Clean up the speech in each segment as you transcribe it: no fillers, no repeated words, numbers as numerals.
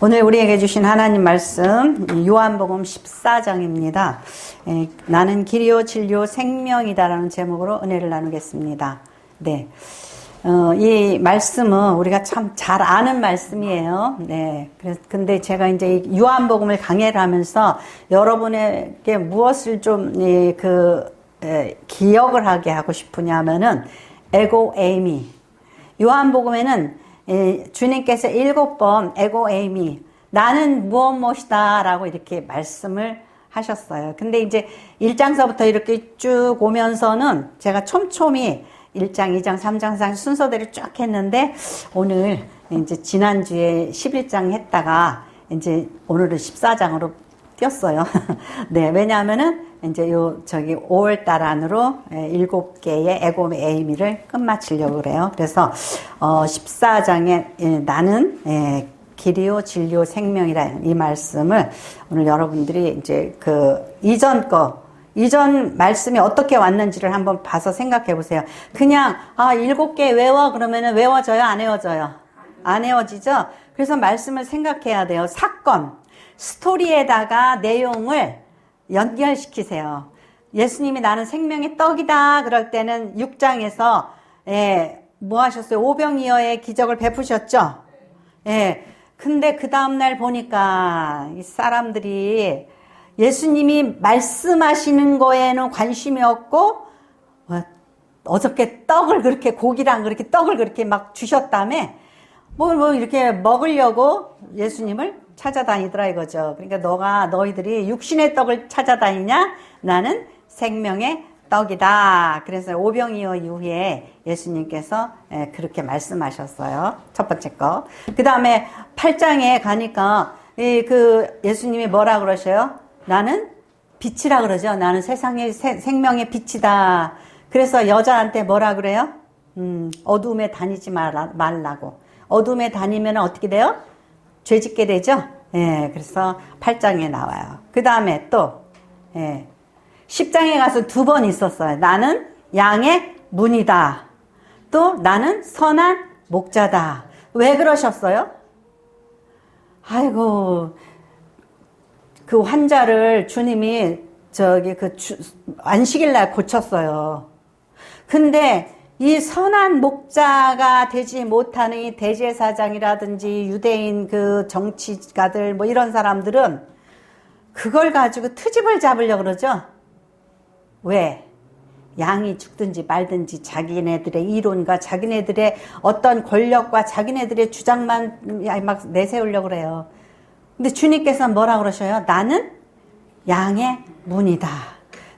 오늘 우리에게 주신 하나님 말씀 요한복음 14장입니다. 나는 길이요 진리요 생명이다라는 제목으로 은혜를 나누겠습니다. 네, 이 말씀은 우리가 참 잘 아는 말씀이에요. 네, 근데 제가 이제 요한복음을 강해를 하면서 여러분에게 무엇을 좀 기억을 하게 하고 싶으냐면은 에고 에이미. 요한복음에는 주님께서 7번 에고 에이미, 나는 무엇이다 라고 이렇게 말씀을 하셨어요. 근데 이제 1장서부터 이렇게 쭉 오면서는 제가 촘촘히 1장, 2장, 3장, 4장 순서대로 쭉 했는데, 오늘 이제 지난주에 11장 했다가 이제 오늘은 14장으로 뛰었어요. 네, 왜냐하면은 이제 5월달 안으로 7개의 에고 에이미를 끝마치려고 그래요. 그래서 14장에 나는 길이요 진리요 생명이라 이 말씀을 오늘 여러분들이 이제 이전 말씀이 어떻게 왔는지를 한번 봐서 생각해 보세요. 그냥 7개 외워 그러면은 외워져요? 안 외워져요? 안 외워지죠? 그래서 말씀을 생각해야 돼요. 사건, 스토리에다가 내용을 연결시키세요. 예수님이 나는 생명의 떡이다 그럴 때는 6장에서 뭐 하셨어요? 오병이어의 기적을 베푸셨죠? 근데 그 다음날 보니까 이 사람들이 예수님이 말씀하시는 거에는 관심이 없고 어저께 떡을 그렇게 고기랑 그렇게 떡을 그렇게 막 주셨다며 뭐 이렇게 먹으려고 예수님을 찾아다니더라 이거죠. 그러니까 너희들이 육신의 떡을 찾아다니냐? 나는 생명의 떡이다. 그래서 오병이어 이후에 예수님께서 그렇게 말씀하셨어요. 첫 번째 거. 그 다음에 8장에 가니까 예수님이 뭐라 그러셔요? 나는 빛이라 그러죠. 나는 세상의 생명의 빛이다. 그래서 여자한테 뭐라 그래요? 어두움에 다니지 말라고. 어둠에 다니면 어떻게 돼요? 죄 짓게 되죠? 그래서 8장에 나와요. 그 다음에 또, 10장에 가서 2번 있었어요. 나는 양의 문이다. 또, 나는 선한 목자다. 왜 그러셨어요? 아이고, 그 환자를 주님이 안식일날 고쳤어요. 근데, 이 선한 목자가 되지 못하는 이 대제사장이라든지 유대인 그 정치가들 뭐 이런 사람들은 그걸 가지고 트집을 잡으려고 그러죠. 왜? 양이 죽든지 말든지 자기네들의 이론과 자기네들의 어떤 권력과 자기네들의 주장만 막 내세우려고 그래요. 근데 주님께서 뭐라 그러셔요? 나는 양의 문이다.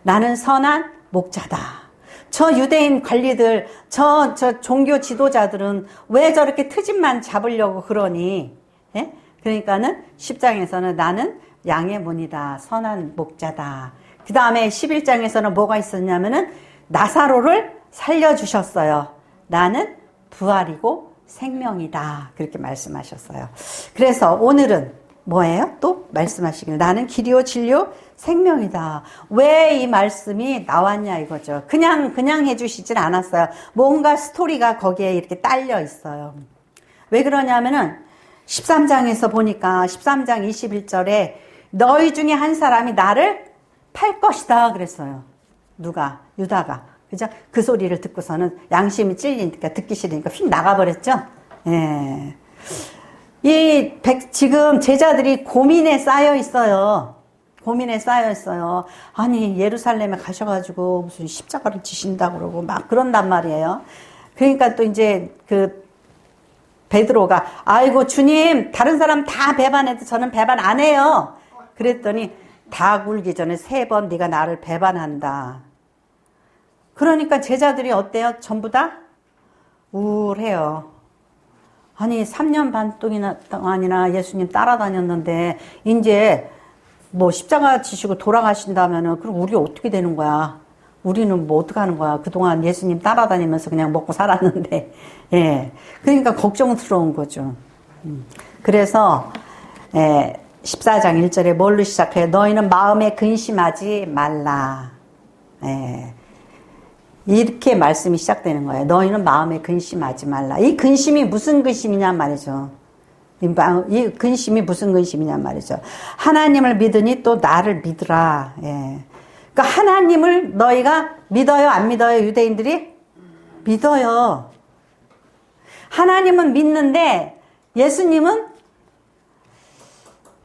나는 선한 목자다. 저 유대인 관리들, 저 종교 지도자들은 왜 저렇게 트집만 잡으려고 그러니? 그러니까는 10장에서는 나는 양의 문이다. 선한 목자다. 그 다음에 11장에서는 뭐가 있었냐면은 나사로를 살려주셨어요. 나는 부활이고 생명이다. 그렇게 말씀하셨어요. 그래서 오늘은 뭐예요? 또 말씀하시길 나는 길이요 진리요 생명이다. 왜 이 말씀이 나왔냐 이거죠. 그냥 해주시진 않았어요. 뭔가 스토리가 거기에 이렇게 딸려 있어요. 왜 그러냐면은 13장에서 보니까 13장 21절에 너희 중에 한 사람이 나를 팔 것이다 그랬어요. 누가? 유다가. 그죠? 그 소리를 듣고서는 양심이 찔리니까 듣기 싫으니까 휙 나가버렸죠. 지금 제자들이 고민에 쌓여 있어요. 아니, 예루살렘에 가셔가지고 무슨 십자가를 지신다고 그러고 막 그런단 말이에요. 그러니까 또 이제 베드로가, 아이고, 주님, 다른 사람 다 배반해도 저는 배반 안 해요. 그랬더니 다 굴기 전에 3번 네가 나를 배반한다. 그러니까 제자들이 어때요? 전부 다 우울해요. 아니 3년 반 동안이나 예수님 따라다녔는데 이제 뭐 십자가 지시고 돌아가신다면은 그럼 우리 어떻게 되는 거야? 우리는 뭐 어떻게 하는 거야? 그동안 예수님 따라다니면서 그냥 먹고 살았는데 그러니까 걱정스러운 거죠. 그래서 14장 1절에 뭘로 시작해요? 너희는 마음에 근심하지 말라. 이렇게 말씀이 시작되는 거예요. 너희는 마음에 근심하지 말라. 이 근심이 무슨 근심이냐 말이죠. 이 근심이 무슨 근심이냔 말이죠. 하나님을 믿으니 또 나를 믿으라. 예. 그러니까 하나님을 너희가 믿어요, 안 믿어요? 유대인들이 믿어요. 하나님은 믿는데 예수님은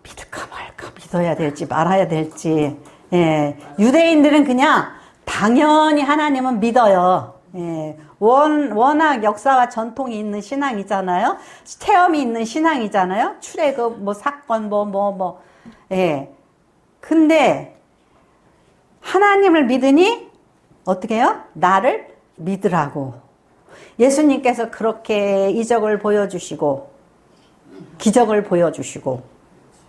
믿을까 말까, 믿어야 될지 말아야 될지. 예. 유대인들은 그냥 당연히 하나님은 믿어요. 예. 워낙 역사와 전통이 있는 신앙이잖아요. 체험이 있는 신앙이잖아요. 출애굽, 사건, 예. 근데, 하나님을 믿으니, 어떻게 해요? 나를 믿으라고. 예수님께서 그렇게 이적을 보여주시고, 기적을 보여주시고,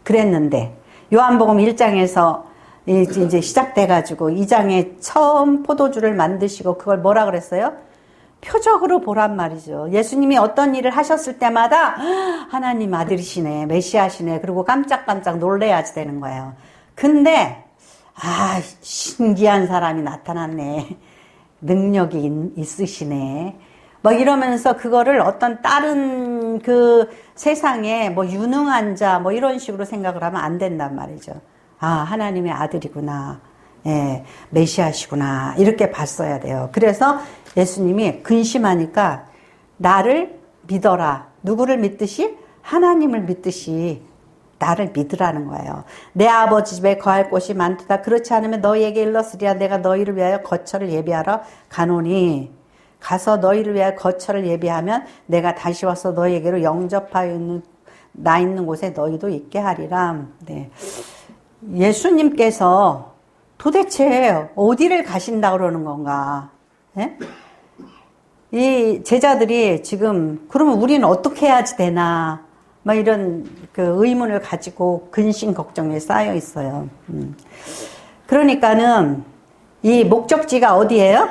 그랬는데, 요한복음 1장에서 이제 시작돼가지고, 2장에 처음 포도주를 만드시고, 그걸 뭐라 그랬어요? 표적으로 보란 말이죠. 예수님이 어떤 일을 하셨을 때마다 하나님 아들이시네, 메시아시네, 그리고 깜짝깜짝 놀래야지 되는 거예요. 근데 신기한 사람이 나타났네, 능력이 있으시네, 이러면서 그거를 어떤 다른 그 세상에 유능한 자 이런 식으로 생각을 하면 안 된단 말이죠. 하나님의 아들이구나, 예, 메시아시구나, 이렇게 봤어야 돼요. 그래서 예수님이 근심하니까 나를 믿어라. 누구를 믿듯이? 하나님을 믿듯이 나를 믿으라는 거예요. 내 아버지 집에 거할 곳이 많도다. 그렇지 않으면 너희에게 일렀으리라. 내가 너희를 위하여 거처를 예비하러 가노니. 가서 너희를 위하여 거처를 예비하면 내가 다시 와서 너희에게로 영접하여 나 있는 곳에 너희도 있게 하리라. 네. 예수님께서 도대체 어디를 가신다고 그러는 건가? 예? 이 제자들이 지금 그러면 우리는 어떻게 해야지 되나 이런 그 의문을 가지고 근심 걱정에 쌓여 있어요. 그러니까는 이 목적지가 어디예요?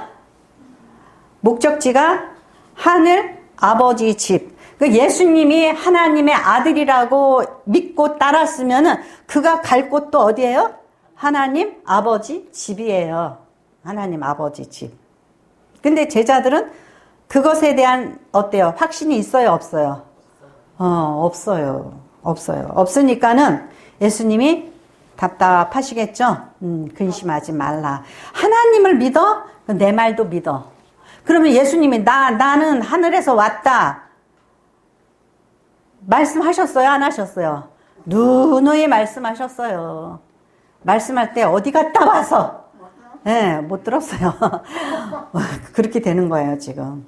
목적지가 하늘 아버지 집. 그 예수님이 하나님의 아들이라고 믿고 따랐으면은 그가 갈 곳도 어디예요? 하나님 아버지 집이에요. 하나님 아버지 집. 근데 제자들은 그것에 대한 어때요? 확신이 있어요, 없어요? 없어요. 없으니까는 예수님이 답답하시겠죠? 근심하지 말라. 하나님을 믿어? 내 말도 믿어. 그러면 예수님이 나는 하늘에서 왔다. 말씀하셨어요? 안 하셨어요? 누누이 말씀하셨어요. 말씀할 때 어디 갔다 와서? 네, 못 들었어요. 그렇게 되는 거예요, 지금.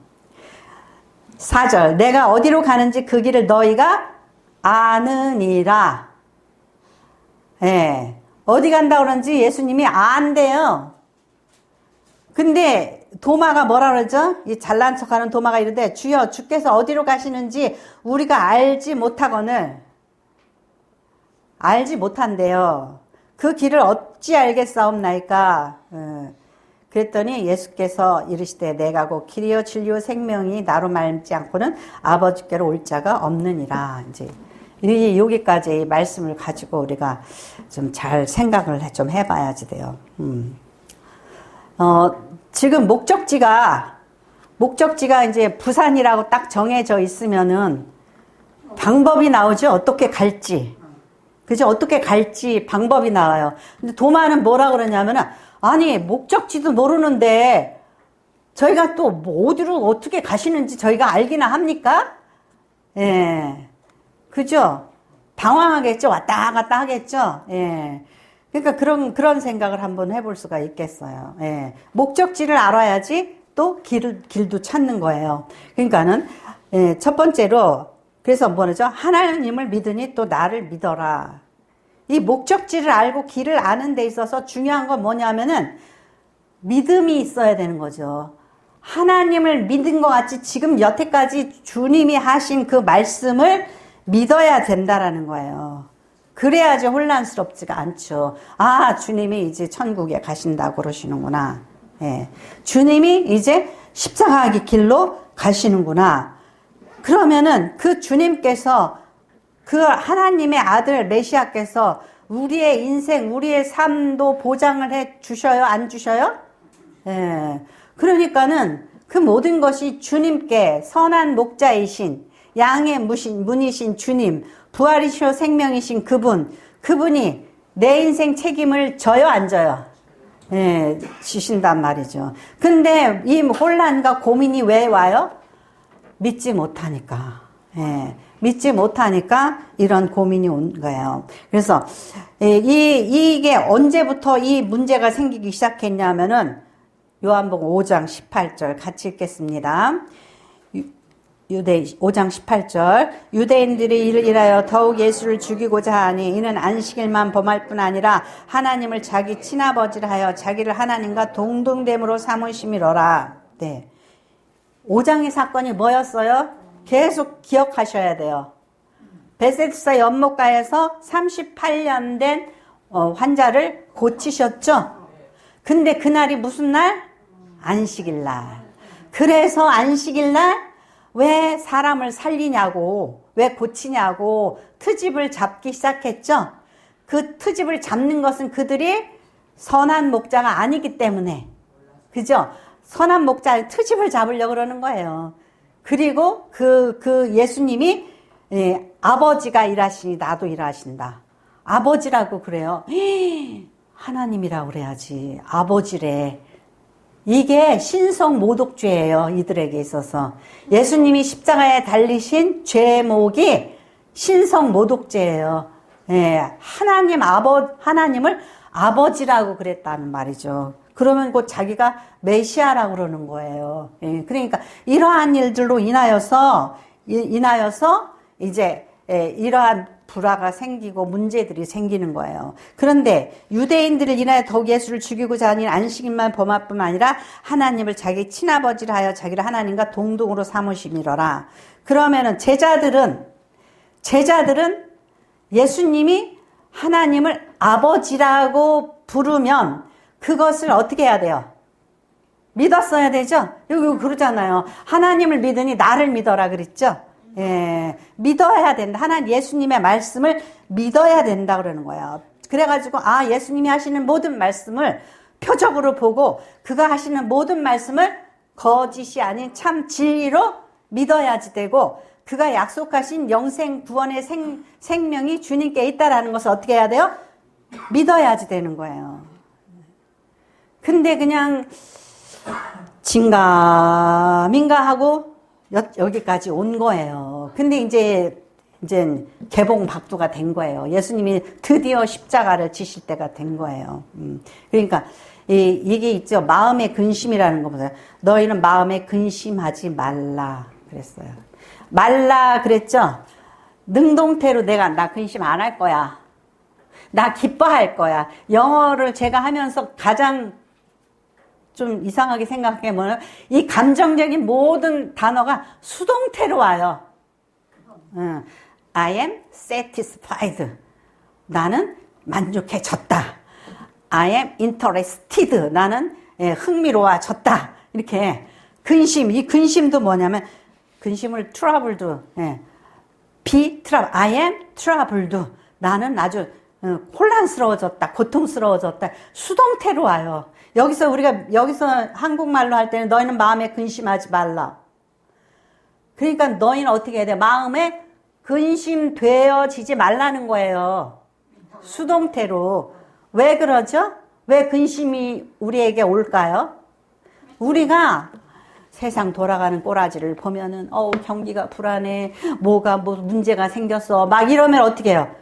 4절. 내가 어디로 가는지 그 길을 너희가 아느니라. 예. 어디 간다 그러는지 예수님이 안대요. 근데 도마가 뭐라 그러죠? 이 잘난 척하는 도마가 이러는데 주여 주께서 어디로 가시는지 우리가 알지 못하거늘. 알지 못한대요. 그 길을 어찌 알겠사옵나이까. 그랬더니 예수께서 이르시되 내가 곧 길이요 진리요 생명이 나로 말지 않고는 아버지께로 올 자가 없느니라. 이제 여기까지 말씀을 가지고 우리가 좀 잘 생각을 좀 해봐야지 돼요. 지금 목적지가 이제 부산이라고 딱 정해져 있으면은 방법이 나오죠. 어떻게 갈지. 그죠? 어떻게 갈지 방법이 나와요. 근데 도마는 뭐라 그러냐면은 아니 목적지도 모르는데 저희가 또 어디로 어떻게 가시는지 저희가 알기나 합니까? 예, 그죠? 당황하겠죠. 왔다 갔다 하겠죠. 예, 그러니까 그런 생각을 한번 해볼 수가 있겠어요. 예, 목적지를 알아야지 또 길도 찾는 거예요. 그러니까는 예, 첫 번째로 그래서 뭐죠? 하나님을 믿으니 또 나를 믿어라. 이 목적지를 알고 길을 아는 데 있어서 중요한 건 뭐냐면은 믿음이 있어야 되는 거죠. 하나님을 믿은 것 같이 지금 여태까지 주님이 하신 그 말씀을 믿어야 된다라는 거예요. 그래야지 혼란스럽지가 않죠. 주님이 이제 천국에 가신다고 그러시는구나. 예. 주님이 이제 십자가의 길로 가시는구나. 그러면은 그 주님께서 그 하나님의 아들 메시아께서 우리의 인생, 우리의 삶도 보장을 해 주셔요? 안 주셔요? 예. 그러니까는 그 모든 것이 주님께 선한 목자이신 양의 문이신 주님, 부활이시오 생명이신 그분이 내 인생 책임을 져요, 안 져요? 예, 지신단 말이죠. 근데 이 혼란과 고민이 왜 와요? 믿지 못하니까. 예, 믿지 못하니까 이런 고민이 온 거예요. 그래서 이게 언제부터 이 문제가 생기기 시작했냐면은 요한복음 5장 18절 같이 읽겠습니다. 5장 18절 유대인들이 이를 인하여 더욱 예수를 죽이고자 하니 이는 안식일만 범할 뿐 아니라 하나님을 자기 친아버지라 하여 자기를 하나님과 동등됨으로 삼으심이로라. 네. 5장의 사건이 뭐였어요? 계속 기억하셔야 돼요. 베세스다 연못가에서 38년 된 환자를 고치셨죠? 근데 그날이 무슨 날? 안식일 날. 그래서 안식일 날 왜 사람을 살리냐고, 왜 고치냐고 트집을 잡기 시작했죠? 그 트집을 잡는 것은 그들이 선한 목자가 아니기 때문에. 그죠? 선한 목자의 트집을 잡으려고 그러는 거예요. 그리고 그 예수님이 아버지가 일하시니 나도 일하신다. 아버지라고 그래요. 하나님이라고 그래야지. 아버지래. 이게 신성 모독죄예요. 이들에게 있어서. 예수님이 십자가에 달리신 죄목이 신성 모독죄예요. 예, 하나님을 아버지라고 그랬다는 말이죠. 그러면 곧 자기가 메시아라고 그러는 거예요. 예, 그러니까 이러한 일들로 인하여서 이제 이러한 불화가 생기고 문제들이 생기는 거예요. 그런데 유대인들을 인하여 더욱 예수를 죽이고자 하니 안식일만 범할 뿐 아니라 하나님을 자기 친아버지라 하여 자기를 하나님과 동등으로 삼으심이로라. 그러면은 제자들은 예수님이 하나님을 아버지라고 부르면 그것을 어떻게 해야 돼요? 믿었어야 되죠? 여기 그러잖아요. 하나님을 믿으니 나를 믿어라 그랬죠? 예, 믿어야 된다. 하나님 예수님의 말씀을 믿어야 된다 그러는 거예요. 그래가지고 예수님이 하시는 모든 말씀을 표적으로 보고 그가 하시는 모든 말씀을 거짓이 아닌 참 진리로 믿어야지 되고 그가 약속하신 영생 구원의 생명이 주님께 있다라는 것을 어떻게 해야 돼요? 믿어야지 되는 거예요. 근데 그냥 진가민가 하고 여기까지 온 거예요. 근데 이제 개봉 박두가 된 거예요. 예수님이 드디어 십자가를 지실 때가 된 거예요. 그러니까 이게 있죠. 마음의 근심이라는 거 보세요. 너희는 마음에 근심하지 말라 그랬어요. 말라 그랬죠. 능동태로 나 근심 안 할 거야. 나 기뻐할 거야. 영어를 제가 하면서 가장 좀 이상하게 생각해보면 이 감정적인 모든 단어가 수동태로 와요. I am satisfied. 나는 만족해졌다. I am interested. 나는 흥미로워졌다. 이렇게 근심, 이 근심도 뭐냐면 근심을 troubled. be troubled. I am troubled. 나는 아주 혼란스러워졌다. 고통스러워졌다. 수동태로 와요. 여기서 한국말로 할 때는 너희는 마음에 근심하지 말라. 그러니까 너희는 어떻게 해야 돼? 마음에 근심되어지지 말라는 거예요. 수동태로. 왜 그러죠? 왜 근심이 우리에게 올까요? 우리가 세상 돌아가는 꼬라지를 보면은 경기가 불안해. 뭐 문제가 생겼어. 막 이러면 어떻게 해요?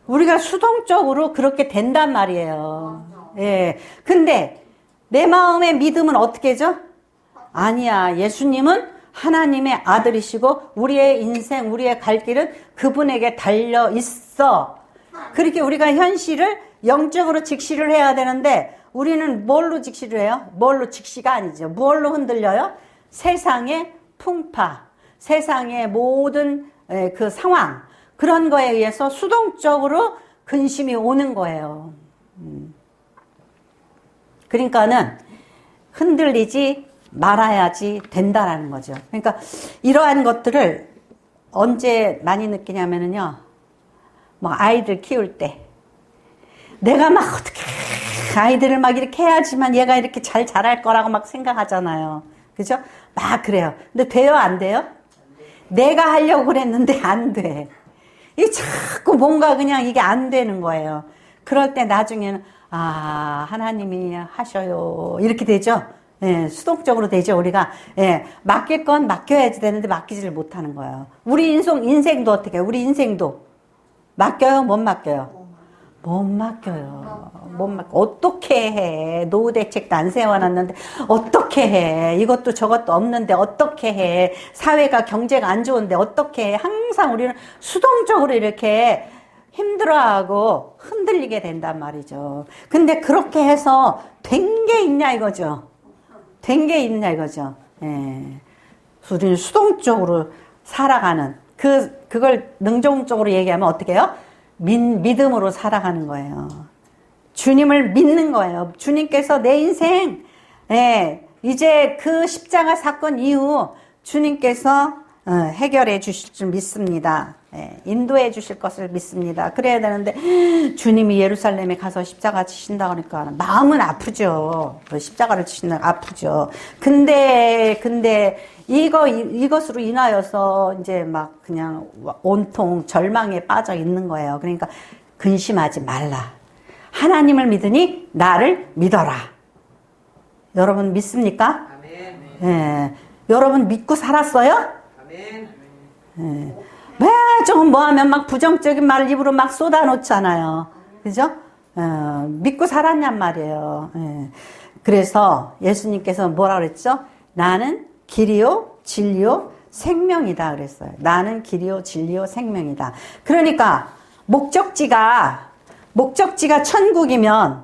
우리가 수동적으로 그렇게 된단 말이에요. 예. 근데 내 마음의 믿음은 어떻게 죠? 아니야. 예수님은 하나님의 아들이시고 우리의 인생, 우리의 갈 길은 그분에게 달려 있어. 그렇게 우리가 현실을 영적으로 직시를 해야 되는데 우리는 뭘로 직시를 해요? 뭘로 직시가 아니죠. 뭘로 흔들려요? 세상의 풍파, 세상의 모든 그 상황, 그런 거에 의해서 수동적으로 근심이 오는 거예요. 그러니까는 흔들리지 말아야지 된다라는 거죠. 그러니까 이러한 것들을 언제 많이 느끼냐면은요, 뭐 아이들 키울 때 내가 막 어떻게 아이들을 막 이렇게 해야지만 얘가 이렇게 잘 자랄 거라고 막 생각하잖아요. 그죠? 막 그래요. 근데 돼요, 안 돼요? 내가 하려고 그랬는데 안 돼. 이 자꾸 뭔가 그냥 이게 안 되는 거예요. 그럴 때 나중에는 하나님이 하셔요 이렇게 되죠. 예, 수동적으로 되죠. 우리가 맡길 건 맡겨야지 되는데 맡기지를 못하는 거예요. 우리 인생도 어떻게 해요? 우리 인생도 맡겨요? 못 맡겨요? 못 맡겨요. 못 맡겨. 어떻게 해? 노후 대책도 안 세워놨는데 어떻게 해? 이것도 저것도 없는데 어떻게 해? 사회가 경제가 안 좋은데 어떻게 해? 항상 우리는 수동적으로 이렇게 힘들어하고 흔들리게 된단 말이죠. 근데 그렇게 해서 된 게 있냐 이거죠. 된 게 있냐 이거죠. 예. 우리는 수동적으로 살아가는 그걸 능동적으로 얘기하면 어떻게 해요? 믿음으로 살아가는 거예요. 주님을 믿는 거예요. 주님께서 내 인생, 이제 그 십자가 사건 이후 주님께서 해결해 주실 줄 믿습니다. 인도해 주실 것을 믿습니다. 그래야 되는데 주님이 예루살렘에 가서 십자가 치신다 그러니까 마음은 아프죠. 십자가를 치신다 아프죠. 근데 이것으로 인하여서 이제 막 그냥 온통 절망에 빠져 있는 거예요. 그러니까 근심하지 말라. 하나님을 믿으니 나를 믿어라. 여러분 믿습니까? 아멘. 여러분 믿고 살았어요? 아멘. 왜 조금 뭐하면 막 부정적인 말을 입으로 막 쏟아놓잖아요. 그죠? 믿고 살았냔 말이에요. 그래서 예수님께서 뭐라 그랬죠? 나는 길이요, 진리요, 생명이다 그랬어요. 나는 길이요, 진리요, 생명이다. 그러니까 목적지가 천국이면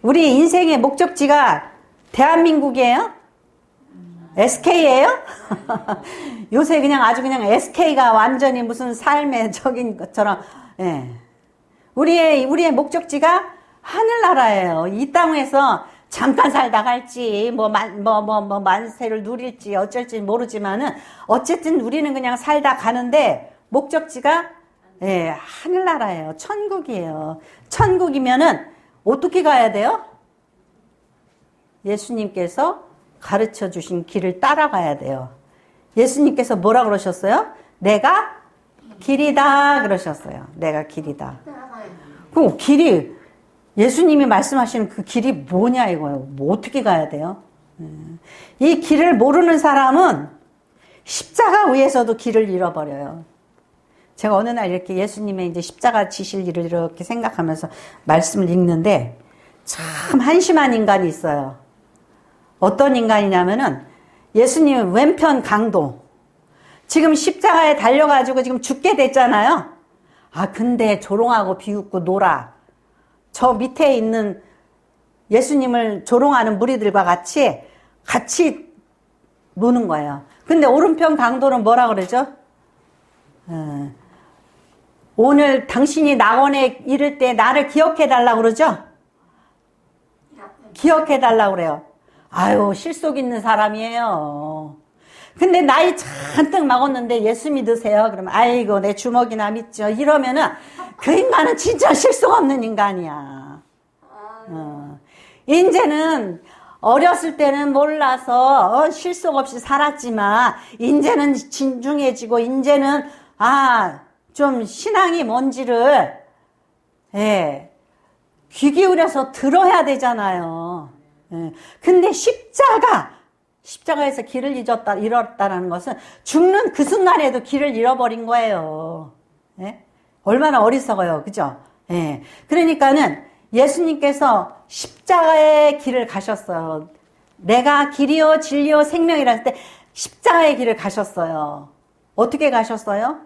우리 인생의 목적지가 대한민국이에요? SK예요? 요새 그냥 아주 그냥 SK가 완전히 무슨 삶의 적인 것처럼, 우리의 목적지가 하늘나라예요. 이 땅에서 잠깐 살다 갈지, 만세를 누릴지, 어쩔지 모르지만은, 어쨌든 우리는 그냥 살다 가는데, 목적지가, 하늘나라예요. 천국이에요. 천국이면은, 어떻게 가야 돼요? 예수님께서 가르쳐 주신 길을 따라가야 돼요. 예수님께서 뭐라 그러셨어요? 내가 길이다 그러셨어요. 내가 길이다. 그 길이 예수님이 말씀하시는 그 길이 뭐냐 이거예요. 뭐 어떻게 가야 돼요? 이 길을 모르는 사람은 십자가 위에서도 길을 잃어버려요. 제가 어느 날 이렇게 예수님의 이제 십자가 지실 일을 이렇게 생각하면서 말씀을 읽는데 참 한심한 인간이 있어요. 어떤 인간이냐면은 예수님 왼편 강도. 지금 십자가에 달려가지고 지금 죽게 됐잖아요. 근데 조롱하고 비웃고 놀아. 저 밑에 있는 예수님을 조롱하는 무리들과 같이 노는 거예요. 근데 오른편 강도는 뭐라 그러죠? 오늘 당신이 낙원에 이를 때 나를 기억해 달라고 그러죠? 기억해 달라고 그래요. 아유, 실속 있는 사람이에요. 근데 나이 잔뜩 먹었는데 예수 믿으세요? 그러면 아이고 내 주먹이나 믿죠. 이러면은 그 인간은 진짜 실속 없는 인간이야. 이제는 어렸을 때는 몰라서 실속 없이 살았지만 이제는 진중해지고 이제는 좀 신앙이 뭔지를 귀 기울여서 들어야 되잖아요. 근데 십자가에서 길을 잃었다는 것은 죽는 그 순간에도 길을 잃어버린 거예요. 얼마나 어리석어요. 그죠? 그러니까는 예수님께서 십자가의 길을 가셨어요. 내가 길이요, 진리요, 생명이라 할 때 십자가의 길을 가셨어요. 어떻게 가셨어요?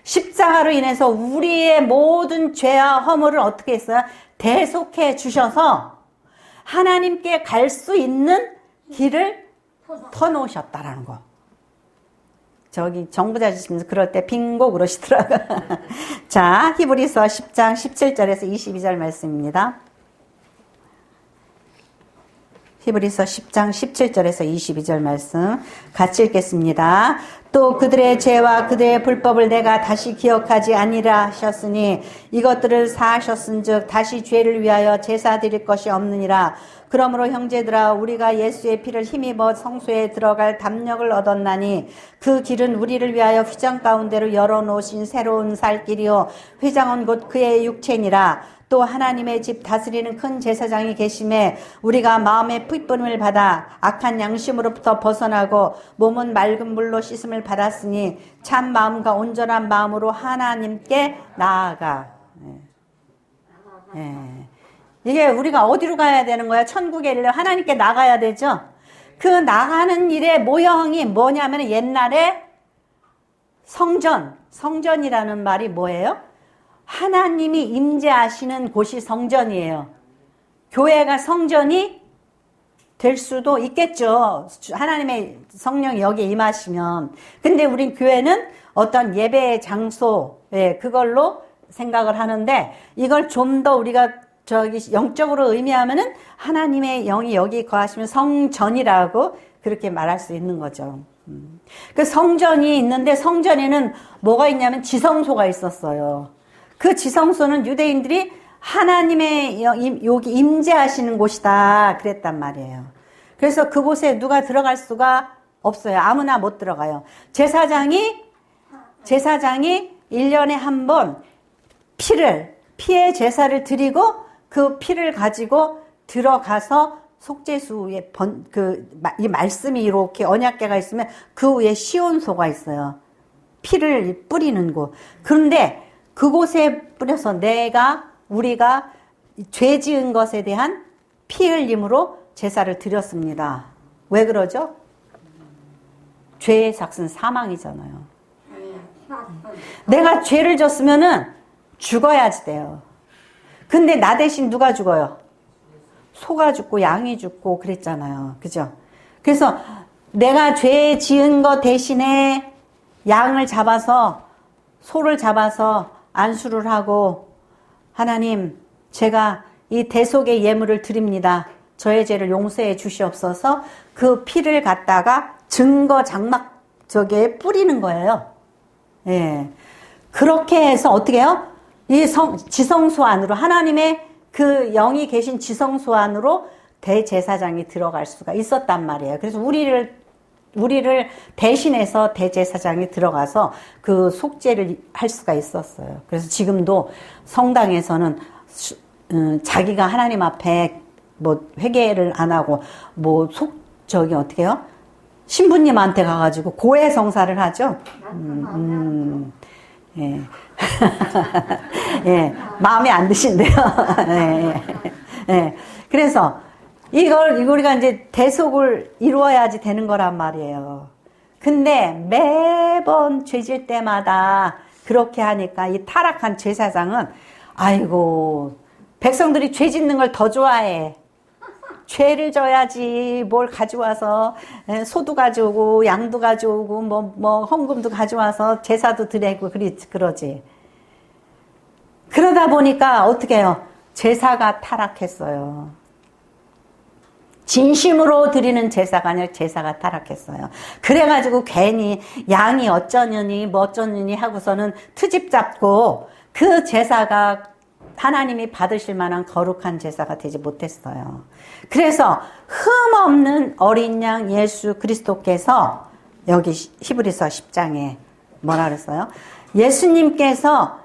십자가로 인해서 우리의 모든 죄와 허물을 어떻게 했어요? 대속해 주셔서 하나님께 갈 수 있는 길을 터놓으셨다라는 거. 저기 정부자 주시면서 그럴 때 빙고 그러시더라고요. 자, 히브리서 10장 17절에서 22절 말씀입니다. 히브리서 10장 17절에서 22절 말씀 같이 읽겠습니다. 또 그들의 죄와 그들의 불법을 내가 다시 기억하지 아니라 하셨으니 이것들을 사하셨은즉 다시 죄를 위하여 제사 드릴 것이 없느니라. 그러므로 형제들아 우리가 예수의 피를 힘입어 성소에 들어갈 담력을 얻었나니 그 길은 우리를 위하여 휘장 가운데로 열어놓으신 새로운 살 길이요 휘장은 곧 그의 육체니라. 또 하나님의 집 다스리는 큰 제사장이 계심에 우리가 마음의 핏부림을 받아 악한 양심으로부터 벗어나고 몸은 맑은 물로 씻음을 받았으니 참 마음과 온전한 마음으로 하나님께 나아가. 이게 우리가 어디로 가야 되는 거야? 천국에 이르러 하나님께 나가야 되죠. 그 나가는 일의 모형이 뭐냐면 옛날에 성전이라는 말이 뭐예요? 하나님이 임재하시는 곳이 성전이에요. 교회가 성전이 될 수도 있겠죠. 하나님의 성령이 여기에 임하시면. 근데 우리 교회는 어떤 예배의 장소, 그걸로 생각을 하는데 이걸 좀 더 우리가 영적으로 의미하면은 하나님의 영이 여기 거하시면 성전이라고 그렇게 말할 수 있는 거죠. 그 성전이 있는데 성전에는 뭐가 있냐면 지성소가 있었어요. 그 지성소는 유대인들이 하나님의 여기 임재하시는 곳이다 그랬단 말이에요. 그래서 그곳에 누가 들어갈 수가 없어요. 아무나 못 들어가요. 제사장이 1년에 한 번 피의 제사를 드리고 그 피를 가지고 들어가서 속죄수 위에 이 말씀이 이렇게 언약궤가 있으면 그 위에 시온소가 있어요. 피를 뿌리는 곳. 그런데 그곳에 뿌려서 우리가 죄 지은 것에 대한 피 흘림으로 제사를 드렸습니다. 왜 그러죠? 죄의 삭은 사망이잖아요. 내가 죄를 졌으면은 죽어야지 돼요. 근데 나 대신 누가 죽어요? 소가 죽고 양이 죽고 그랬잖아요. 그죠? 그래서 내가 죄 지은 것 대신에 양을 잡아서 소를 잡아서 안수를 하고 하나님 제가 이 대속의 예물을 드립니다. 저의 죄를 용서해 주시옵소서. 그 피를 갖다가 증거 장막 저기에 뿌리는 거예요. 예. 그렇게 해서 어떻게 해요? 이 지성소 안으로 하나님의 그 영이 계신 지성소 안으로 대제사장이 들어갈 수가 있었단 말이에요. 그래서 우리를 대신해서 대제사장이 들어가서 그 속죄를 할 수가 있었어요. 그래서 지금도 성당에서는 자기가 하나님 앞에 뭐 회개를 안 하고 어떻게 해요? 신부님한테 가가지고 고해성사를 하죠. 예. 예. 마음에 안 드신대요. 예. 예. 그래서 이걸 우리가 이제 대속을 이루어야지 되는 거란 말이에요. 근데 매번 죄질 때마다 그렇게 하니까 이 타락한 제사장은 아이고 백성들이 죄 짓는 걸 더 좋아해. 죄를 져야지 뭘 가져와서 소도 가져오고 양도 가져오고 뭐 헌금도 가져와서 제사도 드리고 그러지. 그러다 보니까 어떻게 해요? 제사가 타락했어요. 진심으로 드리는 제사가 아니라 제사가 타락했어요. 그래가지고 괜히 양이 어쩌느니 뭐 어쩌느니 하고서는 트집 잡고 그 제사가 하나님이 받으실 만한 거룩한 제사가 되지 못했어요. 그래서 흠없는 어린 양 예수 그리스도께서 여기 히브리서 10장에 뭐라 그랬어요? 예수님께서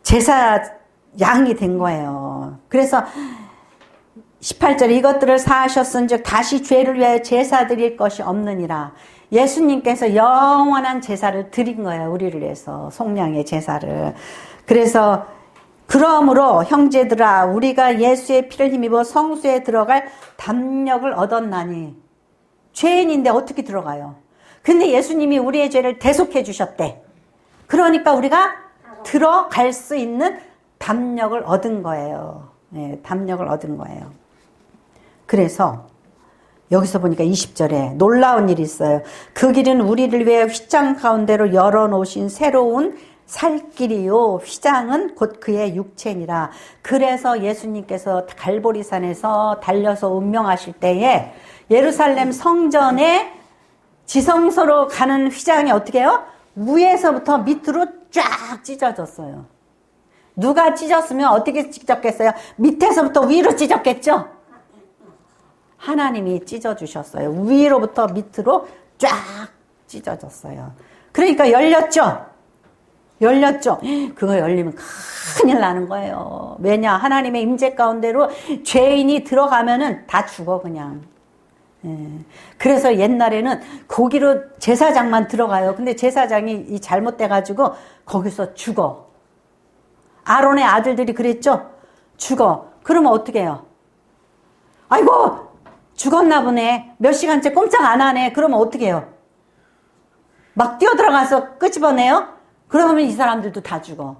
제사 양이 된 거예요. 그래서 18절 이것들을 사하셨은즉 다시 죄를 위하여 제사 드릴 것이 없느니라. 예수님께서 영원한 제사를 드린 거예요. 우리를 위해서 속량의 제사를. 그래서 그러므로 형제들아 우리가 예수의 피를 힘입어 성소에 들어갈 담력을 얻었나니. 죄인인데 어떻게 들어가요? 근데 예수님이 우리의 죄를 대속해 주셨대. 그러니까 우리가 들어갈 수 있는 담력을 얻은 거예요. 네, 담력을 얻은 거예요. 그래서 여기서 보니까 20절에 놀라운 일이 있어요. 그 길은 우리를 위해 휘장 가운데로 열어놓으신 새로운 살 길이요 휘장은 곧 그의 육체니라. 그래서 예수님께서 갈보리산에서 달려서 운명하실 때에 예루살렘 성전에 지성소로 가는 휘장이 어떻게 해요? 위에서부터 밑으로 쫙 찢어졌어요. 누가 찢었으면 어떻게 찢었겠어요? 밑에서부터 위로 찢었겠죠? 하나님이 찢어주셨어요. 위로부터 밑으로 쫙 찢어졌어요. 그러니까 열렸죠? 열렸죠? 그거 열리면 큰일 나는 거예요. 왜냐? 하나님의 임재 가운데로 죄인이 들어가면은 다 죽어 그냥. 그래서 옛날에는 거기로 제사장만 들어가요. 근데 제사장이 잘못돼가지고 거기서 죽어. 아론의 아들들이 그랬죠? 죽어. 그러면 어떻게 해요? 아이고 죽었나 보네. 몇 시간째 꼼짝 안 하네. 그러면 어떻게 해요? 막 뛰어들어가서 끄집어내요? 그러면 이 사람들도 다 죽어.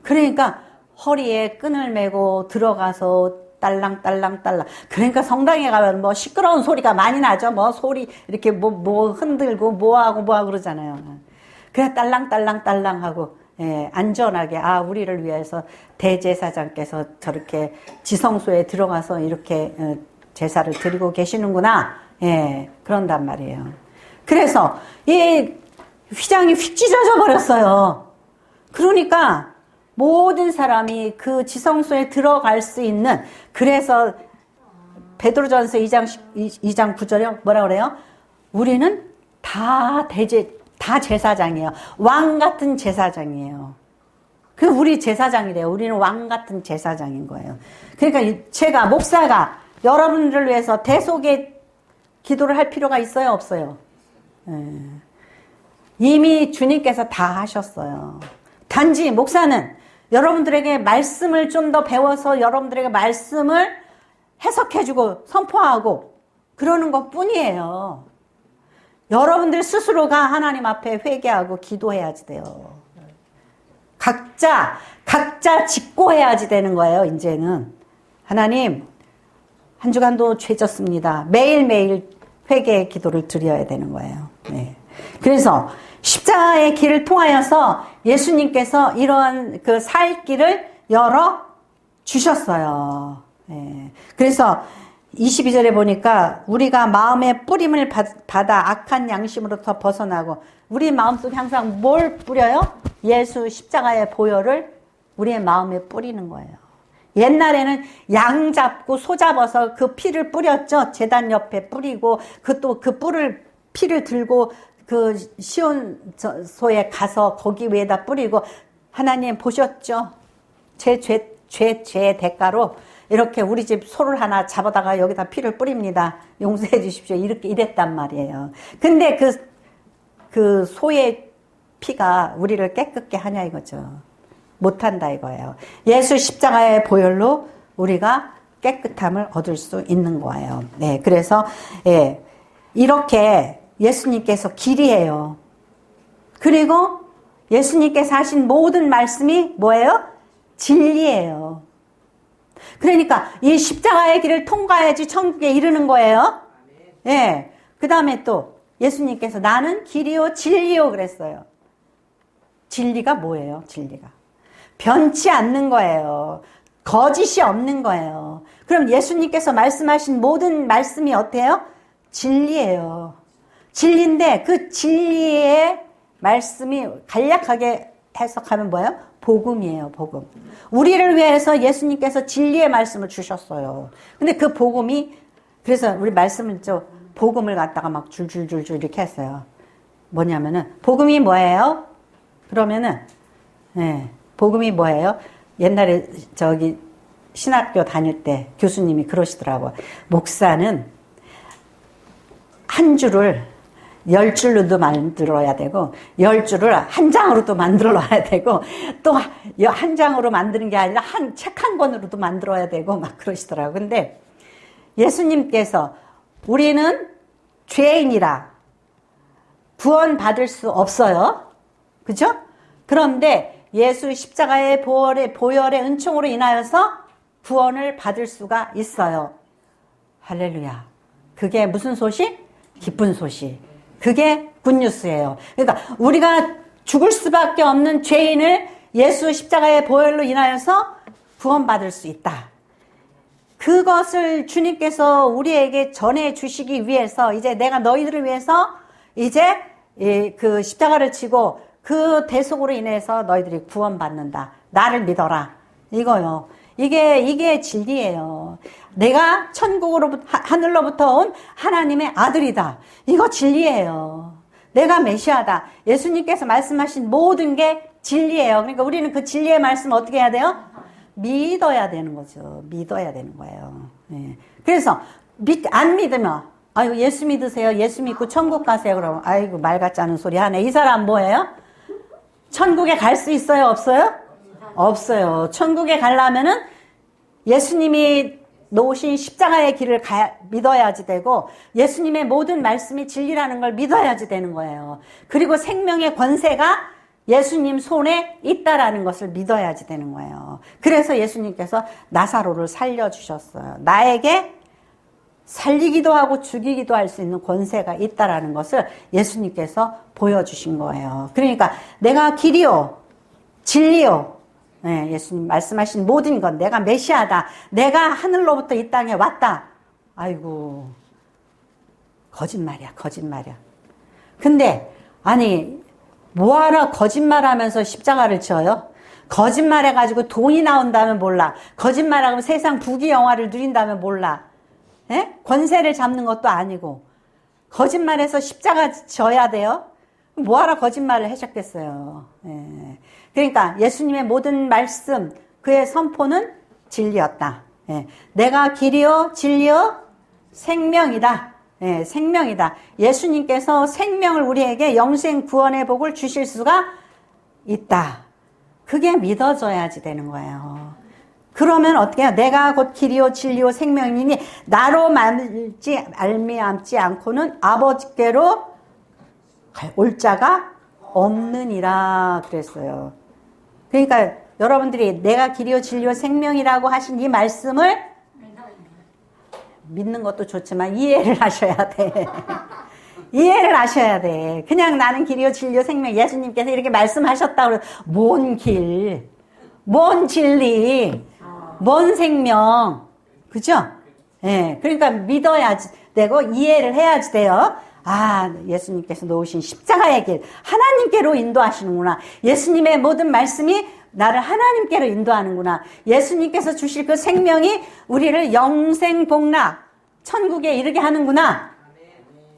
그러니까 허리에 끈을 메고 들어가서 딸랑딸랑딸랑. 그러니까 성당에 가면 뭐 시끄러운 소리가 많이 나죠. 뭐 소리 이렇게 뭐 흔들고 뭐하고 그러잖아요. 그냥 딸랑딸랑딸랑 하고 안전하게 우리를 위해서 대제사장께서 저렇게 지성소에 들어가서 이렇게 제사를 드리고 계시는구나. 그런단 말이에요. 그래서 이 휘장이 휙 찢어져 버렸어요. 그러니까 모든 사람이 그 지성소에 들어갈 수 있는, 그래서 베드로전서 2장 9절에 뭐라 그래요? 우리는 다 제사장이에요. 왕 같은 제사장이에요. 그 우리 제사장이래요. 우리는 왕 같은 제사장인 거예요. 그러니까 제가 목사가 여러분들을 위해서 대속의 기도를 할 필요가 있어요, 없어요? 이미 주님께서 다 하셨어요. 단지 목사는 여러분들에게 말씀을 좀 더 배워서 여러분들에게 말씀을 해석해주고 선포하고 그러는 것 뿐이에요. 여러분들 스스로가 하나님 앞에 회개하고 기도해야지 돼요. 각자 직고해야지 되는 거예요. 이제는 하나님 한 주간도 죄 졌습니다. 매일매일 회개의 기도를 드려야 되는 거예요. 그래서 십자가의 길을 통하여서 예수님께서 이러한 그 살 길을 열어 주셨어요. 그래서 22절에 보니까 우리가 마음의 뿌림을 받아 악한 양심으로부터 벗어나고, 우리 마음속에 항상 뭘 뿌려요? 예수 십자가의 보혈을 우리의 마음에 뿌리는 거예요. 옛날에는 양 잡고 소 잡아서 그 피를 뿌렸죠. 제단 옆에 뿌리고 그 피를 들고 그 시온소에 가서 거기 위에다 뿌리고, 하나님 보셨죠? 죄 대가로 이렇게 우리 집 소를 하나 잡아다가 여기다 피를 뿌립니다. 용서해 주십시오. 이랬단 말이에요. 근데 그 소의 피가 우리를 깨끗게 하냐 이거죠. 못한다 이거예요. 예수 십자가의 보혈로 우리가 깨끗함을 얻을 수 있는 거예요. 그래서 이렇게 예수님께서 길이에요. 그리고 예수님께서 하신 모든 말씀이 뭐예요? 진리예요. 그러니까 이 십자가의 길을 통과해야지 천국에 이르는 거예요. 그 다음에 또 예수님께서 나는 길이요 진리요 그랬어요. 진리가 뭐예요? 진리가 변치 않는 거예요. 거짓이 없는 거예요. 그럼 예수님께서 말씀하신 모든 말씀이 어때요? 진리예요. 진리인데 그 진리의 말씀이 간략하게 해석하면 뭐예요? 복음이에요, 복음. 우리를 위해서 예수님께서 진리의 말씀을 주셨어요. 근데 그 복음이, 그래서 우리 말씀을 복음을 갖다가 막 줄줄줄줄 이렇게 했어요. 뭐냐면은, 복음이 뭐예요? 그러면은, 복음이 뭐예요? 옛날에 신학교 다닐 때 교수님이 그러시더라고요. 목사는 한 줄을 10줄로도 만들어야 되고 10줄을 한 장으로도 만들어 놔야 되고 또 한 장으로 만드는 게 아니라 책 한 권으로도 만들어야 되고 막 그러시더라고요. 근데 예수님께서 우리는 죄인이라 구원받을 수 없어요. 그죠? 그런데 예수 십자가의 보혈의 은총으로 인하여서 구원을 받을 수가 있어요. 할렐루야. 그게 무슨 소식? 기쁜 소식. 그게 굿뉴스예요. 그러니까 우리가 죽을 수밖에 없는 죄인을 예수 십자가의 보혈로 인하여서 구원받을 수 있다. 그것을 주님께서 우리에게 전해 주시기 위해서 이제 내가 너희들을 위해서 이제 그 십자가를 치고 그 대속으로 인해서 너희들이 구원받는다. 나를 믿어라. 이거요. 이게 진리예요. 내가 천국으로부터 하늘로부터 온 하나님의 아들이다. 이거 진리예요. 내가 메시아다. 예수님께서 말씀하신 모든 게 진리예요. 그러니까 우리는 그 진리의 말씀을 어떻게 해야 돼요? 믿어야 되는 거죠. 믿어야 되는 거예요. 네. 그래서 안 믿으면 아이고 예수 믿으세요. 예수 믿고 천국 가세요. 그러면 아이고 말 같지 않은 소리 하네. 이 사람 뭐예요? 천국에 갈 수 있어요? 없어요? 없어요. 천국에 가려면은 예수님이 놓으신 십자가의 길을 믿어야지 되고 예수님의 모든 말씀이 진리라는 걸 믿어야지 되는 거예요. 그리고 생명의 권세가 예수님 손에 있다라는 것을 믿어야지 되는 거예요. 그래서 예수님께서 나사로를 살려주셨어요. 나에게 살리기도 하고 죽이기도 할 수 있는 권세가 있다라는 것을 예수님께서 보여주신 거예요. 그러니까 내가 길이요 진리요, 네, 예수님 말씀하신 모든 것, 내가 메시아다, 내가 하늘로부터 이 땅에 왔다. 아이고 거짓말이야. 근데 아니 뭐하러 거짓말하면서 십자가를 쳐요? 거짓말해가지고 돈이 나온다면 몰라. 거짓말하고 세상 부귀영화를 누린다면 몰라. 예? 권세를 잡는 것도 아니고 거짓말해서 십자가 져야 돼요? 뭐하러 거짓말을 하셨겠어요. 예. 그러니까 예수님의 모든 말씀, 그의 선포는 진리였다. 예. 내가 길이요 진리요 생명이다. 예, 생명이다. 예수님께서 생명을 우리에게 영생 구원의 복을 주실 수가 있다. 그게 믿어져야지 되는 거예요. 그러면 어떻게 해요? 내가 곧 길이요 진리요 생명이니 나로 말미암지 않고는 아버지께로 올 자가 없느니라 그랬어요. 그러니까 여러분들이 내가 길이요 진리요 생명이라고 하신 이 말씀을 믿는 것도 좋지만 이해를 하셔야 돼. 이해를 하셔야 돼. 그냥 나는 길이요 진리요 생명, 예수님께서 이렇게 말씀하셨다고 뭔 길, 뭔 진리, 뭔 생명, 그죠? 예, 그러니까 믿어야지 되고 이해를 해야지 돼요. 아, 예수님께서 놓으신 십자가의 길, 하나님께로 인도하시는구나. 예수님의 모든 말씀이 나를 하나님께로 인도하는구나. 예수님께서 주실 그 생명이 우리를 영생복락, 천국에 이르게 하는구나.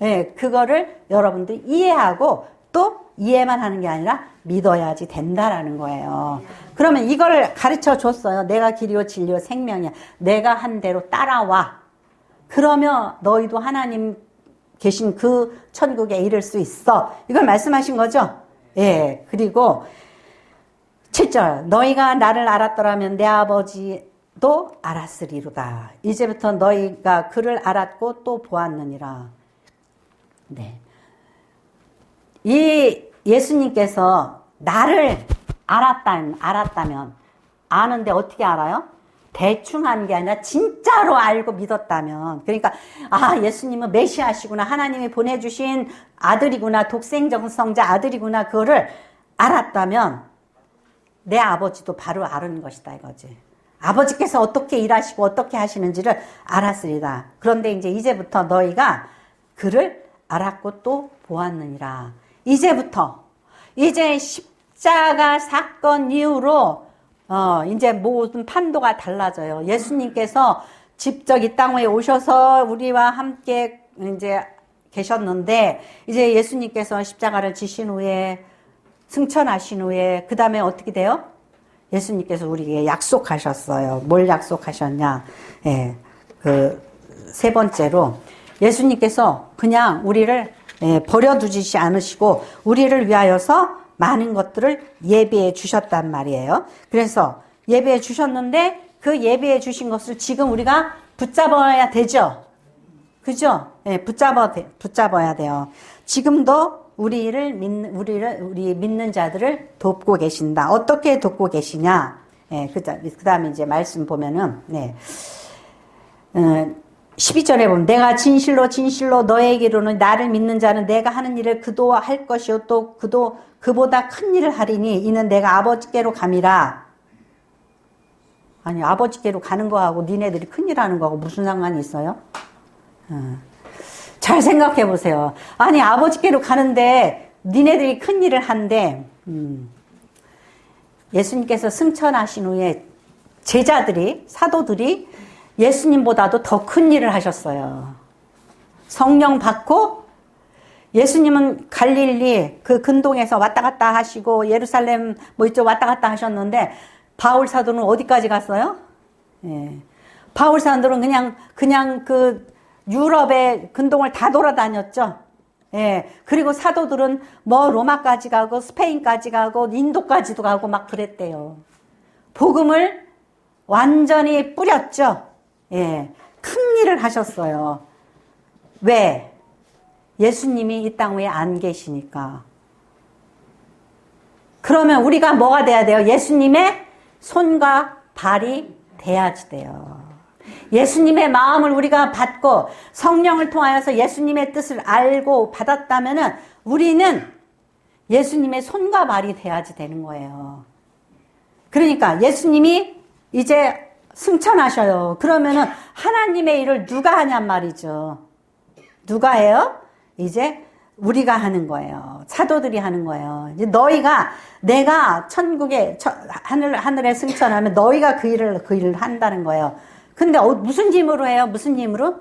예, 그거를 여러분들이 이해하고 또 이해만 하는 게 아니라 믿어야지 된다라는 거예요. 그러면 이걸 가르쳐 줬어요. 내가 길이요 진리요 생명이야. 내가 한 대로 따라와. 그러면 너희도 하나님 계신 그 천국에 이를 수 있어. 이걸 말씀하신 거죠. 예, 그리고 7절 너희가 나를 알았더라면 내 아버지도 알았으리로다. 이제부터 너희가 그를 알았고 또 보았느니라. 네. 이 예수님께서 나를 알았다면 아는데 어떻게 알아요? 대충 한 게 아니라 진짜로 알고 믿었다면, 그러니까 아 예수님은 메시아시구나, 하나님이 보내주신 아들이구나, 독생정성자 아들이구나, 그거를 알았다면 내 아버지도 바로 아는 것이다 이거지. 아버지께서 어떻게 일하시고 어떻게 하시는지를 알았으리다. 그런데 이제부터 너희가 그를 알았고 또 보았느니라. 이제 십자가 사건 이후로 이제 모든 판도가 달라져요. 예수님께서 직접 이 땅에 오셔서 우리와 함께 이제 계셨는데, 이제 예수님께서 십자가를 지신 후에 승천하신 후에 그 다음에 어떻게 돼요? 예수님께서 우리에게 약속하셨어요. 뭘 약속하셨냐? 예, 그 세 번째로 예수님께서 그냥 우리를 버려두지 않으시고 우리를 위하여서 많은 것들을 예비해 주셨단 말이에요. 그래서 예비해 주셨는데 그 예비해 주신 것을 지금 우리가 붙잡아야 되죠. 그죠? 예, 붙잡아야 돼요. 지금도 우리 믿는 자들을 돕고 계신다. 어떻게 돕고 계시냐? 예, 그 다음에 이제 말씀 보면은, 네. 12절에 보면 내가 진실로 진실로 너에게로는 나를 믿는 자는 내가 하는 일을 그도 할 것이요 또 그도 그보다 큰 일을 하리니 이는 내가 아버지께로 감이라. 아니 아버지께로 가는 거하고 니네들이 큰 일 하는 거하고 무슨 상관이 있어요? 잘 생각해 보세요. 아니 아버지께로 가는데 니네들이 큰 일을 한대. 예수님께서 승천하신 후에 제자들이 사도들이 예수님보다도 더 큰 일을 하셨어요. 성령 받고 예수님은 갈릴리 그 근동에서 왔다 갔다 하시고 예루살렘 뭐 이쪽 왔다 갔다 하셨는데 바울 사도는 어디까지 갔어요? 예. 바울 사도는 그냥 그 유럽의 근동을 다 돌아다녔죠. 예. 그리고 사도들은 뭐 로마까지 가고 스페인까지 가고 인도까지도 가고 막 그랬대요. 복음을 완전히 뿌렸죠. 예. 큰 일을 하셨어요. 왜? 예수님이 이 땅 위에 안 계시니까. 그러면 우리가 뭐가 돼야 돼요? 예수님의 손과 발이 돼야지 돼요. 예수님의 마음을 우리가 받고 성령을 통하여서 예수님의 뜻을 알고 받았다면은 우리는 예수님의 손과 발이 돼야지 되는 거예요. 그러니까 예수님이 이제 승천하셔요. 그러면은 하나님의 일을 누가 하냔 말이죠. 누가 해요? 이제 우리가 하는 거예요. 사도들이 하는 거예요. 이제 너희가 내가 천국에 하늘에 승천하면 너희가 그 일을 한다는 거예요. 근데 무슨 힘으로 해요? 무슨 힘으로?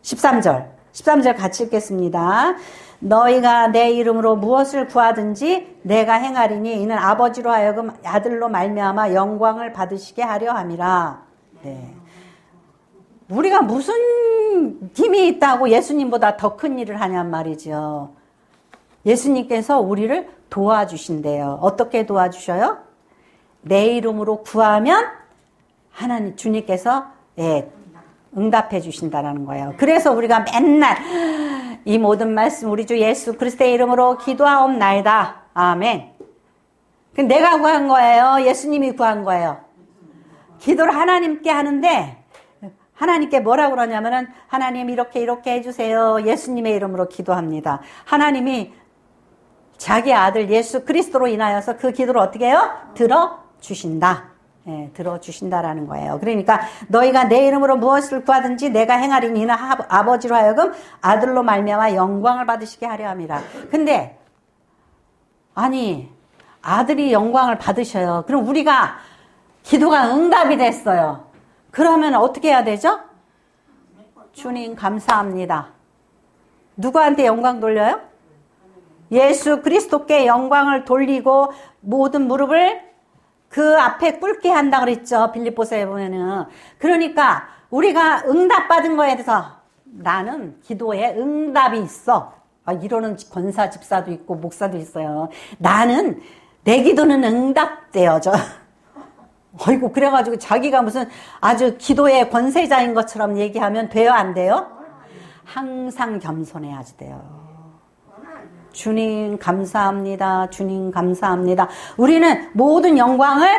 13절 같이 읽겠습니다. 너희가 내 이름으로 무엇을 구하든지 내가 행하리니 이는 아버지로 하여금 아들로 말미암아 영광을 받으시게 하려 함이라. 네. 우리가 무슨 힘이 있다고 예수님보다 더 큰 일을 하냔 말이죠. 예수님께서 우리를 도와주신대요. 어떻게 도와주셔요? 내 이름으로 구하면 하나님 주님께서 응답해 주신다는 거예요. 그래서 우리가 맨날 이 모든 말씀 우리 주 예수 그리스도의 이름으로 기도하옵나이다. 아멘. 내가 구한 거예요? 예수님이 구한 거예요? 기도를 하나님께 하는데 하나님께 뭐라고 그러냐면은 하나님 이렇게 해주세요. 예수님의 이름으로 기도합니다. 하나님이 자기 아들 예수 그리스도로 인하여서 그 기도를 어떻게 해요? 들어주신다. 예, 들어주신다라는 거예요. 그러니까 너희가 내 이름으로 무엇을 구하든지 내가 행하리니 이는 아버지로 하여금 아들로 말미암아 영광을 받으시게 하려 함이라. 근데 아니 아들이 영광을 받으셔요. 그럼 우리가 기도가 응답이 됐어요. 그러면 어떻게 해야 되죠? 주님 감사합니다. 누구한테 영광 돌려요? 예수 그리스도께 영광을 돌리고 모든 무릎을 그 앞에 꿇게 한다 그랬죠. 빌립보서에 보면은. 그러니까 우리가 응답받은 거에 대해서 나는 기도에 응답이 있어. 이러는 권사 집사도 있고 목사도 있어요. 나는 내 기도는 응답되어져. 어이구 그래가지고 자기가 무슨 아주 기도의 권세자인 것처럼 얘기하면 돼요 안 돼요? 항상 겸손해야지 돼요. 주님 감사합니다. 주님 감사합니다. 우리는 모든 영광을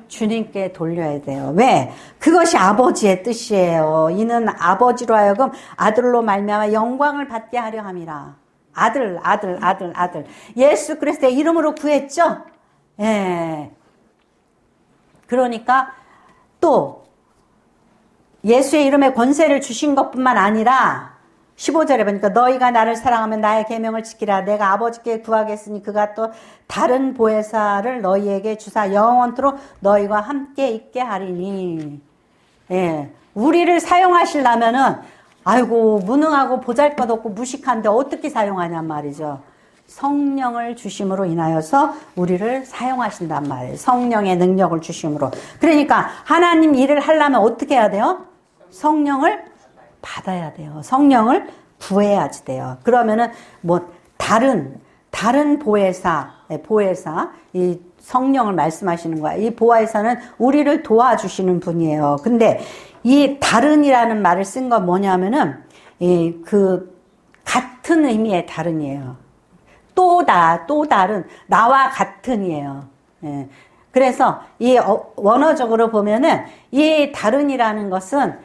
주님께 돌려야 돼요. 왜? 그것이 아버지의 뜻이에요. 이는 아버지로 하여금 아들로 말미암아 영광을 받게 하려 함이라. 아들. 예수 그리스도의 이름으로 구했죠? 예. 그러니까 또 예수의 이름에 권세를 주신 것뿐만 아니라 15절에 보니까 너희가 나를 사랑하면 나의 계명을 지키라. 내가 아버지께 구하겠으니 그가 또 다른 보혜사를 너희에게 주사 영원토록 너희와 함께 있게 하리니. 예, 우리를 사용하시려면은 아이고 무능하고 보잘것없고 무식한데 어떻게 사용하냔 말이죠. 성령을 주심으로 인하여서 우리를 사용하신단 말이에요. 성령의 능력을 주심으로. 그러니까 하나님 일을 하려면 어떻게 해야 돼요? 성령을 받아야 돼요. 성령을 구해야지 돼요. 그러면은 뭐 다른 보혜사, 이 성령을 말씀하시는 거야. 이 보혜사는 우리를 도와주시는 분이에요. 근데 이 다른이라는 말을 쓴 건 뭐냐면은 그 같은 의미의 다른이에요. 또 다른 나와 같은이에요. 예. 그래서 이 원어적으로 보면은 이 다른이라는 것은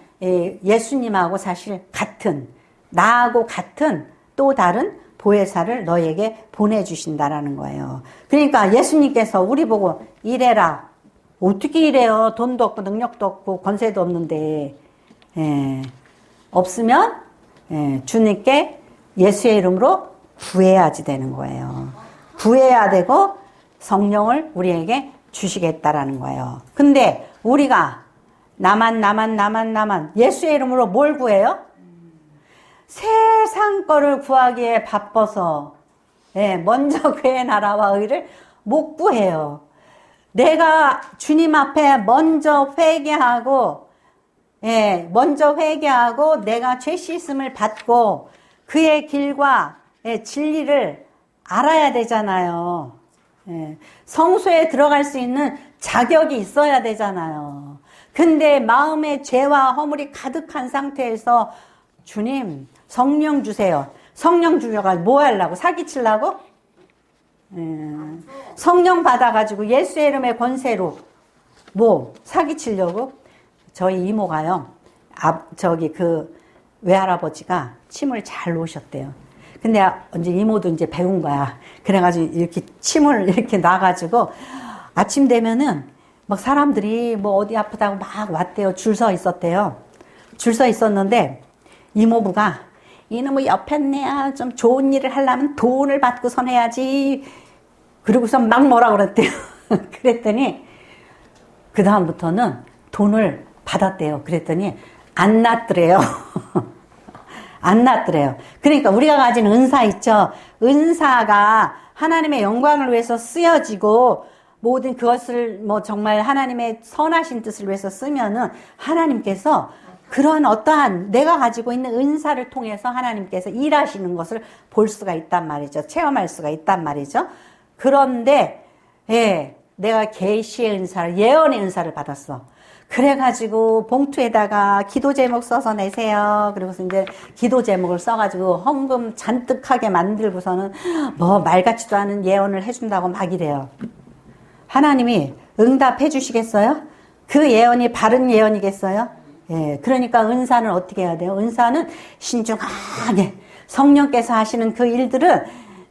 예수님하고 사실 같은, 나하고 같은 또 다른 보혜사를 너에게 보내주신다라는 거예요. 그러니까 예수님께서 우리 보고 일해라. 어떻게 일해요? 돈도 없고 능력도 없고 권세도 없는데. 없으면 주님께 예수의 이름으로 구해야지 되는 거예요. 구해야 되고 성령을 우리에게 주시겠다라는 거예요. 근데 우리가 나만 예수의 이름으로 뭘 구해요? 세상 거를 구하기에 바빠서 먼저 그의 나라와 의를 못 구해요. 내가 주님 앞에 먼저 회개하고 내가 죄 씻음을 받고 그의 길과 진리를 알아야 되잖아요. 성소에 들어갈 수 있는 자격이 있어야 되잖아요. 근데 마음에 죄와 허물이 가득한 상태에서 주님 성령 주세요. 성령 주려고 뭐 하려고? 사기치려고? 성령 받아가지고 예수의 이름의 권세로 뭐 사기치려고? 저희 이모가요. 그 외할아버지가 침을 잘 놓으셨대요. 근데 이제 이모도 이제 배운 거야. 그래가지고 이렇게 침을 이렇게 놔가지고 아침 되면은 막 사람들이 뭐 어디 아프다고 막 왔대요. 줄 서 있었대요. 줄 서 있었는데 이모부가 이놈의 옆에 내야 좀 좋은 일을 하려면 돈을 받고선 해야지. 그러고서 막 뭐라 그랬대요. 그랬더니 그 다음부터는 돈을 받았대요. 그랬더니 안 났더래요. 안 났더래요. 그러니까 우리가 가진 은사 있죠. 은사가 하나님의 영광을 위해서 쓰여지고 모든 그것을 뭐 정말 하나님의 선하신 뜻을 위해서 쓰면은 하나님께서 그러한 어떠한 내가 가지고 있는 은사를 통해서 하나님께서 일하시는 것을 볼 수가 있단 말이죠. 체험할 수가 있단 말이죠. 그런데 내가 계시의 은사를, 예언의 은사를 받았어. 그래가지고 봉투에다가 기도 제목 써서 내세요. 그리고서 이제 기도 제목을 써가지고 헌금 잔뜩하게 만들고서는 뭐 말 같지도 않은 예언을 해준다고 막 이래요. 하나님이 응답해 주시겠어요? 그 예언이 바른 예언이겠어요? 그러니까 은사는 어떻게 해야 돼요? 은사는 신중하게 성령께서 하시는 그 일들은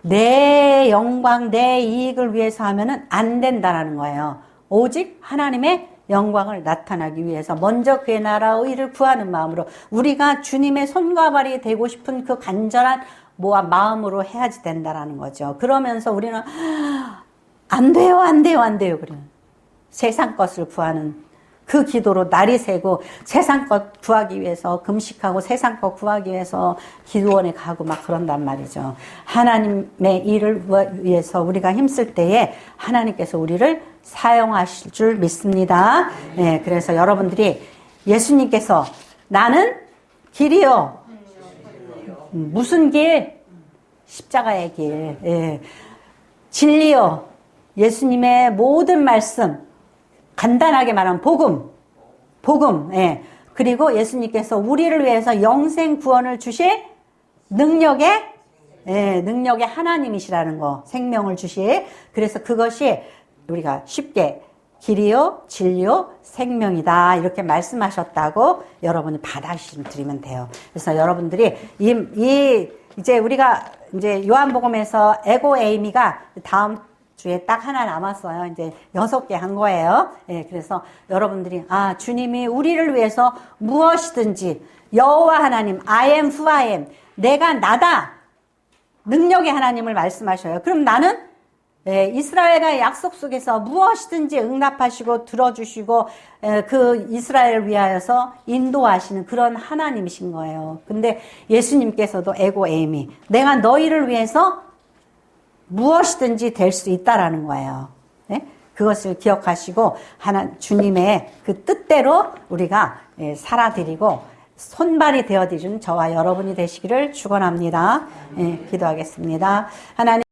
내 영광, 내 이익을 위해서 하면은 안 된다라는 거예요. 오직 하나님의 영광을 나타나기 위해서 먼저 그의 나라의 의를 구하는 마음으로 우리가 주님의 손과 발이 되고 싶은 그 간절한 마음으로 해야지 된다라는 거죠. 그러면서 우리는 안 돼요. 그래요. 세상 것을 구하는 그 기도로 날이 새고 세상 것 구하기 위해서 금식하고 세상 것 구하기 위해서 기도원에 가고 막 그런단 말이죠. 하나님의 일을 위해서 우리가 힘쓸 때에 하나님께서 우리를 사용하실 줄 믿습니다. 그래서 여러분들이 예수님께서 나는 길이요. 무슨 길? 십자가의 길. 진리요. 예수님의 모든 말씀. 간단하게 말하면 복음. 그리고 예수님께서 우리를 위해서 영생 구원을 주실 능력의 하나님이시라는 거. 생명을 주실. 그래서 그것이 우리가 쉽게 길이요, 진리요, 생명이다. 이렇게 말씀하셨다고 여러분이 받아들이면 돼요. 그래서 여러분들이 이제 우리가 이제 요한복음에서 에고 에이미가 다음 주에 딱 하나 남았어요. 이제 6개 한 거예요. 그래서 여러분들이 주님이 우리를 위해서 무엇이든지 여호와 하나님, I am who I am. 내가 나다. 능력의 하나님을 말씀하셔요. 그럼 나는 이스라엘과의 약속 속에서 무엇이든지 응답하시고 들어주시고 그 이스라엘을 위하여서 인도하시는 그런 하나님이신 거예요. 근데 예수님께서도 에고 에이미. 내가 너희를 위해서 무엇이든지 될 수 있다라는 거예요. 그것을 기억하시고 주님의 그 뜻대로 우리가 살아드리고 손발이 되어드리는 저와 여러분이 되시기를 축원합니다. 기도하겠습니다. 하나님.